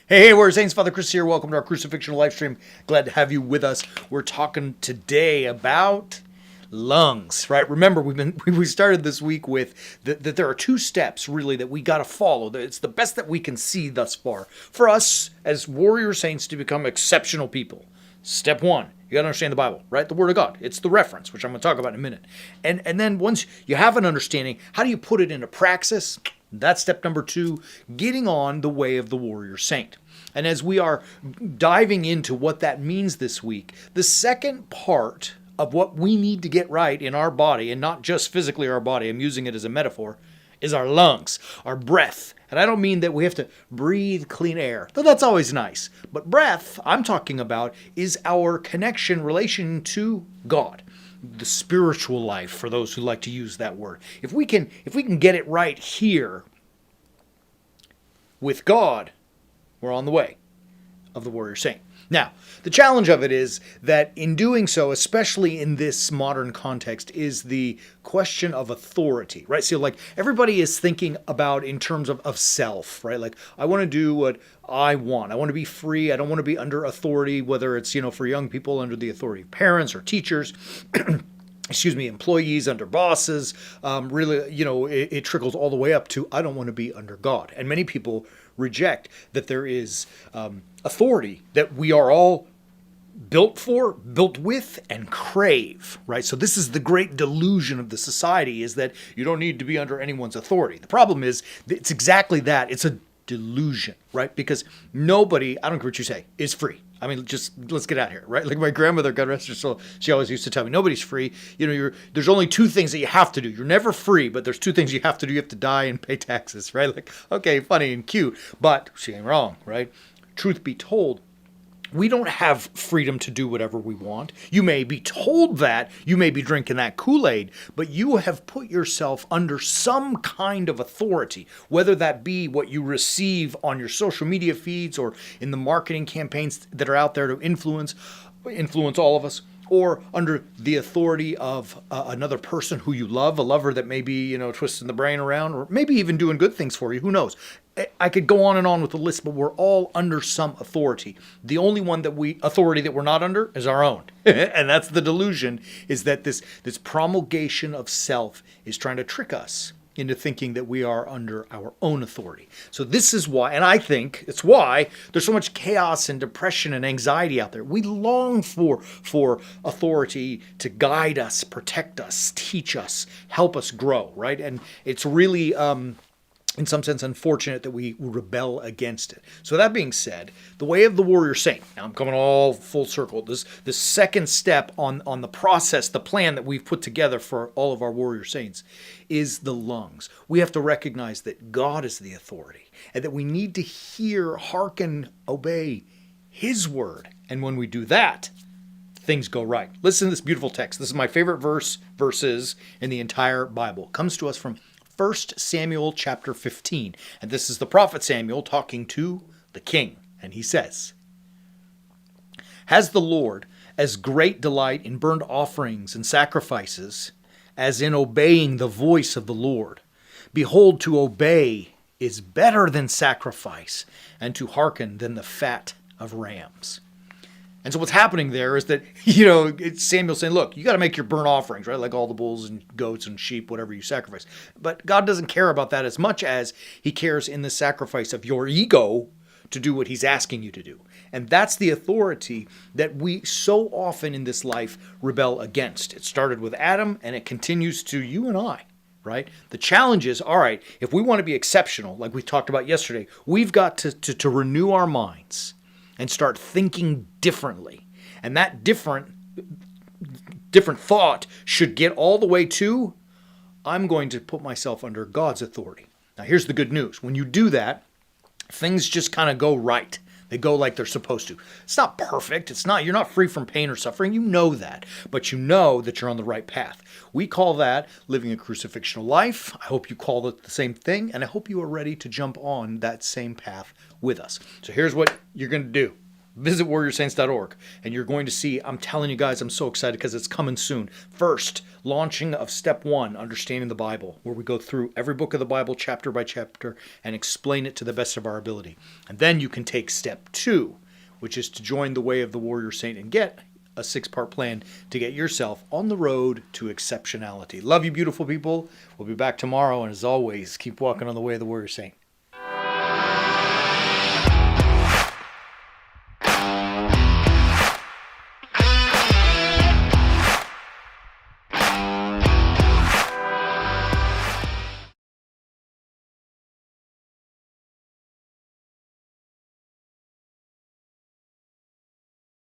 Hey, we're Saints. Father Chris here. Welcome to our Crucifixional live stream. Glad to have you with us. We're talking today about lungs, right? Remember, we started this week with that there are two steps really that we got to follow. It's the best that we can see thus far for us as warrior saints to become exceptional people. Step one, you got to understand the Bible, right? The Word of God. It's the reference, which I'm going to talk about in a minute. And then once you have an understanding, how do you put it into praxis? That's step number two, getting on the way of the warrior saint. And as we are diving into what that means this week, the second part of what we need to get right in our body, and not just physically our body, I'm using it as a metaphor, is our lungs, our breath. And I don't mean that we have to breathe clean air, though that's always nice. But breath, I'm talking about, is our connection, relation to God. The spiritual life, for those who like to use that word. If we can get it right here with God, we're on the way of the warrior saint. Now, the challenge of it is that in doing so, especially in this modern context, is the question of authority, right? So like everybody is thinking about in terms of self, right? Like I want to do what I want. I want to be free. I don't want to be under authority, whether it's, for young people under the authority of parents or teachers. Employees under bosses. Really, it trickles all the way up to I don't want to be under God. And many people reject that there is authority that we are all built for, built with, and crave, right? So this is the great delusion of the society, is that you don't need to be under anyone's authority. The problem is it's exactly that. It's a delusion, right? Because nobody, I don't care what you say, is free. I mean, just let's get out of here, right? Like my grandmother, God rest her soul, she always used to tell me, nobody's free. There's only two things that you have to do. You're never free, but there's two things you have to do. You have to die and pay taxes, right? Like, okay, funny and cute, but she ain't wrong, right? Truth be told, we don't have freedom to do whatever we want. You may be told that, you may be drinking that Kool-Aid, but you have put yourself under some kind of authority, whether that be what you receive on your social media feeds or in the marketing campaigns that are out there to influence all of us, or under the authority of another person who you love, a lover that may be, twisting the brain around, or maybe even doing good things for you. Who knows? I could go on and on with the list, but we're all under some authority. The only authority that we're not under is our own. And that's the delusion, is that this promulgation of self is trying to trick us into thinking that we are under our own authority. So this is why, and I think it's why there's so much chaos and depression and anxiety out there. We long for authority to guide us, protect us, teach us, help us grow, right? And it's really in some sense unfortunate that we rebel against it. So that being said, the way of the warrior saint, now I'm coming all full circle, this second step on the process, the plan that we've put together for all of our warrior saints is the lungs. We have to recognize that God is the authority and that we need to hear, hearken, obey His word. And when we do that, things go right. Listen to this beautiful text. This is my favorite verses in the entire Bible. It comes to us from 1 Samuel chapter 15. And this is the prophet Samuel talking to the king. And he says, "Has the Lord as great delight in burnt offerings and sacrifices as in obeying the voice of the Lord? Behold, to obey is better than sacrifice, and to hearken than the fat of rams." And so what's happening there is that, it's Samuel saying, look, you got to make your burnt offerings, right? Like all the bulls and goats and sheep, whatever you sacrifice. But God doesn't care about that as much as He cares in the sacrifice of your ego to do what He's asking you to do. And that's the authority that we so often in this life rebel against. It started with Adam and it continues to you and I, right? The challenge is, all right, if we want to be exceptional, like we talked about yesterday, we've got to renew our minds and start thinking differently. And that different thought should get all the way to, I'm going to put myself under God's authority. Now here's the good news. When you do that, things just kind of go right. They go like they're supposed to. It's not perfect. You're not free from pain or suffering. You know that. But you know that you're on the right path. We call that living a crucifixional life. I hope you call it the same thing. And I hope you are ready to jump on that same path with us. So here's what you're going to do. visit warriorsaints.org, and you're going to see, I'm telling you guys, I'm so excited because it's coming soon. First, launching of step 1, understanding the Bible, where we go through every book of the Bible chapter by chapter and explain it to the best of our ability. And then you can take step 2, which is to join the way of the warrior saint and get a 6-part plan to get yourself on the road to exceptionality. Love you, beautiful people. We'll be back tomorrow, and as always, keep walking on the way of the warrior saint.